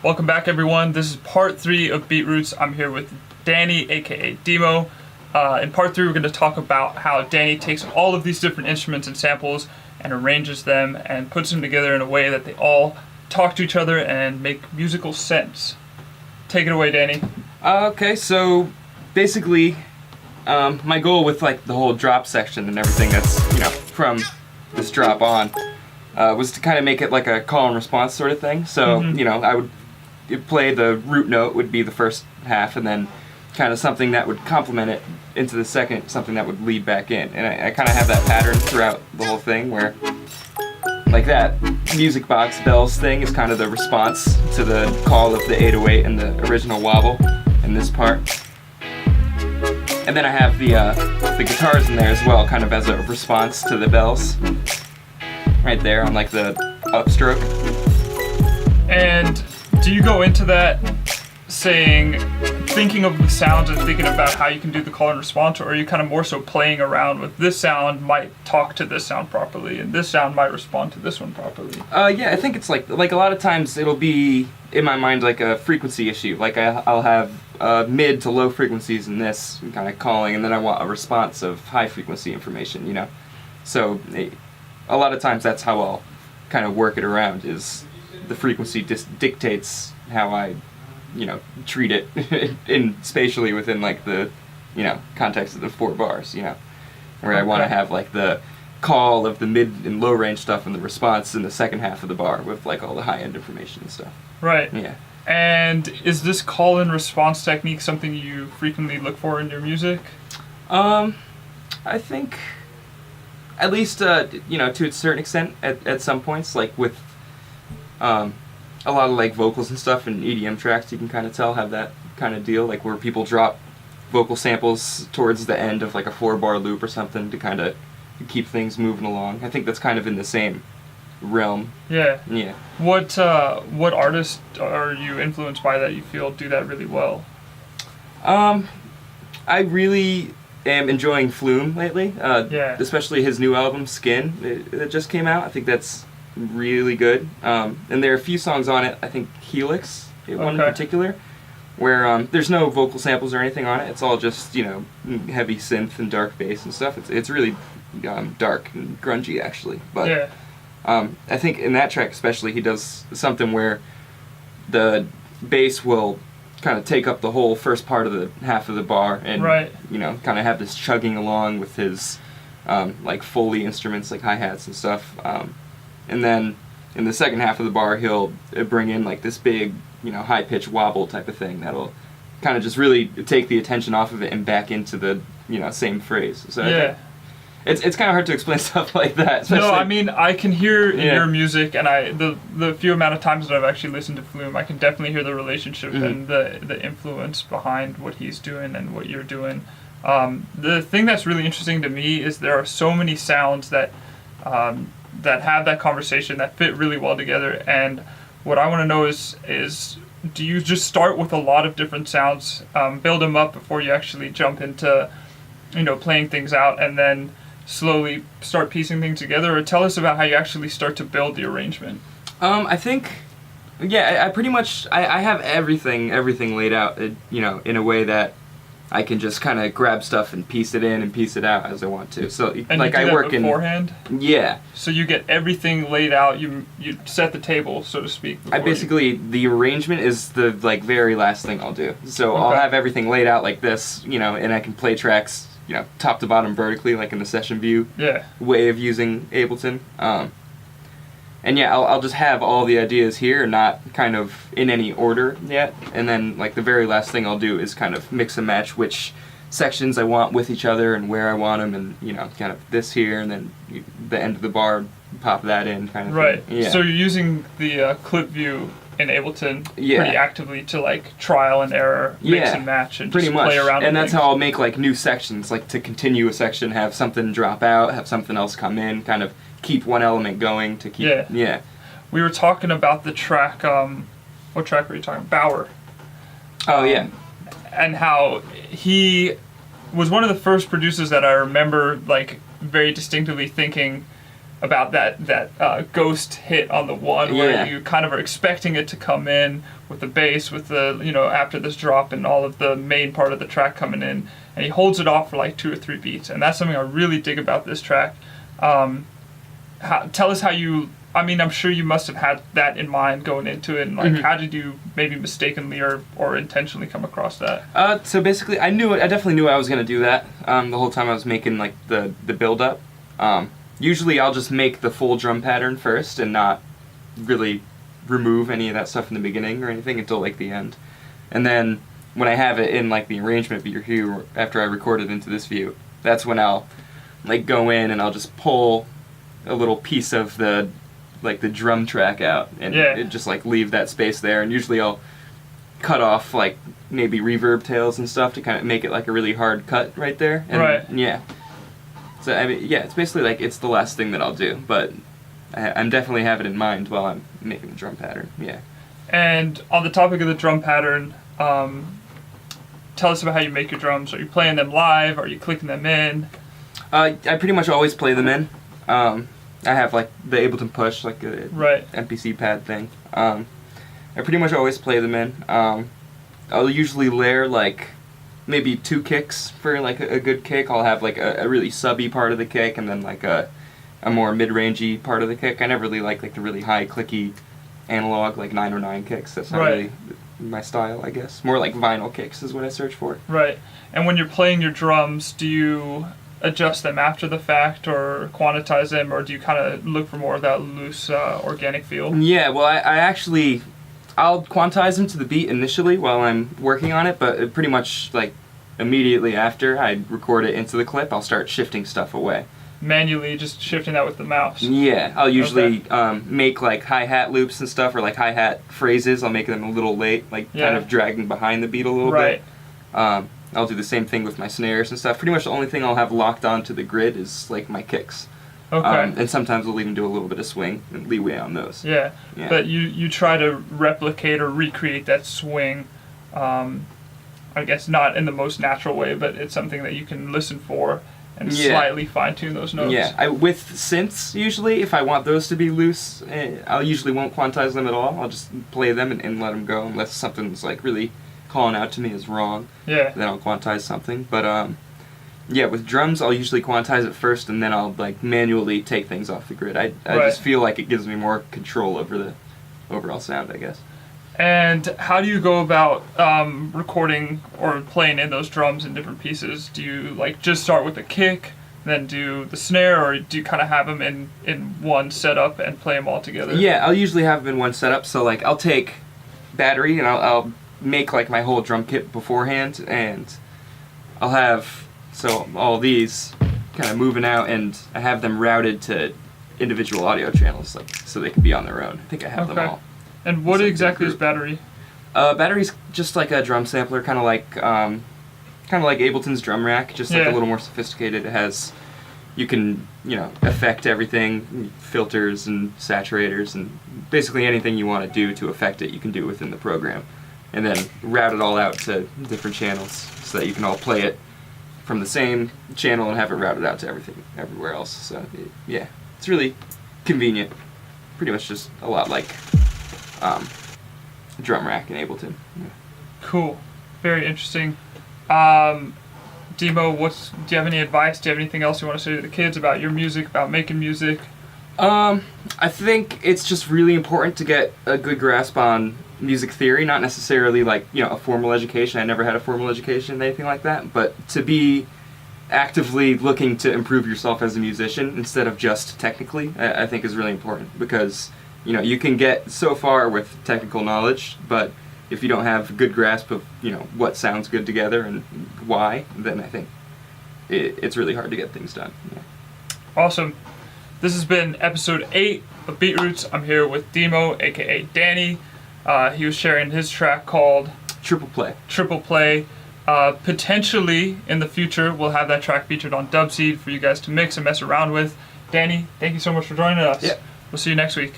Welcome back, everyone. This is part 3 of Beatroots. I'm here with Danny, aka Dimo. In part 3, we're going to talk about how Danny takes all of these different instruments and samples and arranges them and puts them together in a way that they all talk to each other and make musical sense. Take it away, Danny. Okay, so basically, my goal with like the whole drop section and everything that's, from this drop on, was to kind of make it like a call and response sort of thing. So, I would play the root note would be the first half, and then kind of something that would complement it into the second, something that would lead back in. And I kind of have that pattern throughout the whole thing where, like that music box bells thing is kind of the response to the call of the 808 and the original wobble in this part. And then I have the guitars in there as well, kind of as a response to the bells. Right there on like the upstroke. And do you go into that thinking of the sounds and thinking about how you can do the call and response, or are you kind of more so playing around with this sound might talk to this sound properly and this sound might respond to this one properly? Yeah, I think it's like a lot of times it'll be in my mind like a frequency issue. Like I'll have mid to low frequencies in this kind of calling, and then I want a response of high frequency information, So a lot of times that's how I'll kind of work it around, is the frequency dictates how I, treat it in spatially within like the, context of the 4 bars, where I want to have like the call of the mid and low range stuff and the response in the second half of the bar with like all the high end information and stuff. Right. Yeah. And is this call and response technique something you frequently look for in your music? I think, at least, to a certain extent, at some points, like with a lot of like vocals and stuff in EDM tracks, you can kind of tell have that kind of deal, like where people drop vocal samples towards the end of like a 4-bar loop or something to kind of keep things moving along. I think that's kind of in the same realm. Yeah. Yeah. What artists are you influenced by that you feel do that really well? I really am enjoying Flume lately. Yeah. Especially his new album Skin that just came out. I think that's really good. And there are a few songs on it, I think Helix, one in particular, where there's no vocal samples or anything on it. It's all just, heavy synth and dark bass and stuff. It's really dark and grungy, actually. But yeah. I think in that track especially, he does something where the bass will kind of take up the whole first part of the half of the bar and, kind of have this chugging along with his, like Foley instruments, like hi-hats and stuff. And then in the second half of the bar, he'll bring in like this big, high-pitched wobble type of thing that'll kind of just really take the attention off of it and back into the, same phrase. So yeah. It's kind of hard to explain stuff like that. No, I mean, I can hear in your music, and the few amount of times that I've actually listened to Flume, I can definitely hear the relationship and the influence behind what he's doing and what you're doing. The thing that's really interesting to me is there are so many sounds that have that conversation that fit really well together, and what I want to know is do you just start with a lot of different sounds, build them up before you actually jump into playing things out, and then slowly start piecing things together? Or tell us about how you actually start to build the arrangement. I think, I pretty much I have everything laid out, in a way that I can just kind of grab stuff and piece it in and piece it out as I want to. So and like you do I work beforehand? Yeah. So you get everything laid out. You set the table, so to speak. The arrangement is the like very last thing I'll do. So I'll have everything laid out like this, and I can play tracks, top to bottom vertically, like in the session view way of using Ableton. And I'll just have all the ideas here, not kind of in any order yet. And then like the very last thing I'll do is kind of mix and match which sections I want with each other and where I want them, and kind of this here and then the end of the bar, pop that in kind of thing. Yeah. So you're using the clip view in Ableton pretty actively to like trial and error, mix and match, and just play around. And that's how I'll make like new sections, like to continue a section, have something drop out, have something else come in, kind of keep one element going to keep. Yeah. We were talking about the track. What track were you talking? Bauer. Oh yeah. And how he was one of the first producers that I remember like very distinctively thinking about that ghost hit on the one where you kind of are expecting it to come in with the bass, with the, after this drop and all of the main part of the track coming in, and he holds it off for like 2 or 3 beats, and that's something I really dig about this track. Tell us how you, I'm sure you must have had that in mind going into it, and like, how did you maybe mistakenly or intentionally come across that? So basically, I definitely knew I was going to do that the whole time I was making like the build-up. Usually I'll just make the full drum pattern first and not really remove any of that stuff in the beginning or anything until like the end. And then when I have it in like the arrangement view after I record it into this view, that's when I'll like go in and I'll just pull a little piece of the drum track out and it just like leave that space there, and usually I'll cut off like maybe reverb tails and stuff to kind of make it like a really hard cut right there. And, right. Yeah. So it's basically like it's the last thing that I'll do, but I'm definitely have it in mind while I'm making the drum pattern. Yeah. And on the topic of the drum pattern, tell us about how you make your drums. Are you playing them live? Are you clicking them in? I pretty much always play them in. I have like the Ableton Push, like a MPC pad thing. I pretty much always play them in. I'll usually layer like maybe 2 kicks for like a good kick. I'll have like a really subby part of the kick and then like a more mid-rangey part of the kick. I never really like the really high clicky analog like 909 kicks. That's not really my style, I guess. More like vinyl kicks is what I search for. Right. And when you're playing your drums, do you adjust them after the fact or quantize them, or do you kind of look for more of that loose organic feel? Yeah, well, I'll quantize them to the beat initially while I'm working on it, but pretty much like immediately after I record it into the clip, I'll start shifting stuff away. Manually just shifting that with the mouse? Yeah, I'll usually make like hi-hat loops and stuff, or like hi-hat phrases. I'll make them a little late, like kind of dragging behind the beat a little bit. I'll do the same thing with my snares and stuff. Pretty much the only thing I'll have locked onto the grid is like my kicks. Okay. And sometimes we'll even do a little bit of swing and leeway on those. Yeah. But you try to replicate or recreate that swing, I guess not in the most natural way, but it's something that you can listen for and slightly fine-tune those notes. Yeah, with synths, usually, if I want those to be loose, I usually won't quantize them at all. I'll just play them and let them go, unless something's like really calling out to me as wrong. Yeah. Then I'll quantize something. But with drums, I'll usually quantize it first, and then I'll like manually take things off the grid. I just feel like it gives me more control over the overall sound, I guess. And how do you go about recording or playing in those drums in different pieces? Do you like just start with the kick, then do the snare, or do you kind of have them in one setup and play them all together? Yeah, I'll usually have them in one setup. So like I'll take battery and I'll make like my whole drum kit beforehand, and I'll have all these kind of moving out, and I have them routed to individual audio channels, like so they can be on their own. I think I have them all. And what exactly is battery? Battery's just like a drum sampler, kind of like Ableton's drum rack, just like a little more sophisticated. It has, you can affect everything, filters and saturators, and basically anything you want to do to affect it, you can do within the program, and then route it all out to different channels so that you can all play it from the same channel and have it routed out to everywhere else. So it's really convenient. Pretty much just a lot like drum rack in Ableton. Yeah. Cool. Very interesting. Dimo, do you have any advice? Do you have anything else you want to say to the kids about your music, about making music? I think it's just really important to get a good grasp on music theory, not necessarily like, a formal education. I never had a formal education, anything like that, but to be actively looking to improve yourself as a musician instead of just technically, I think is really important, because you can get so far with technical knowledge, but if you don't have a good grasp of what sounds good together and why, then I think it's really hard to get things done. Yeah. Awesome. This has been episode 8 of Beatroots. I'm here with Dimo, aka Danny. He was sharing his track called Triple Play. Triple Play. Potentially in the future, we'll have that track featured on Dubseed for you guys to mix and mess around with. Danny, thank you so much for joining us. Yeah. We'll see you next week.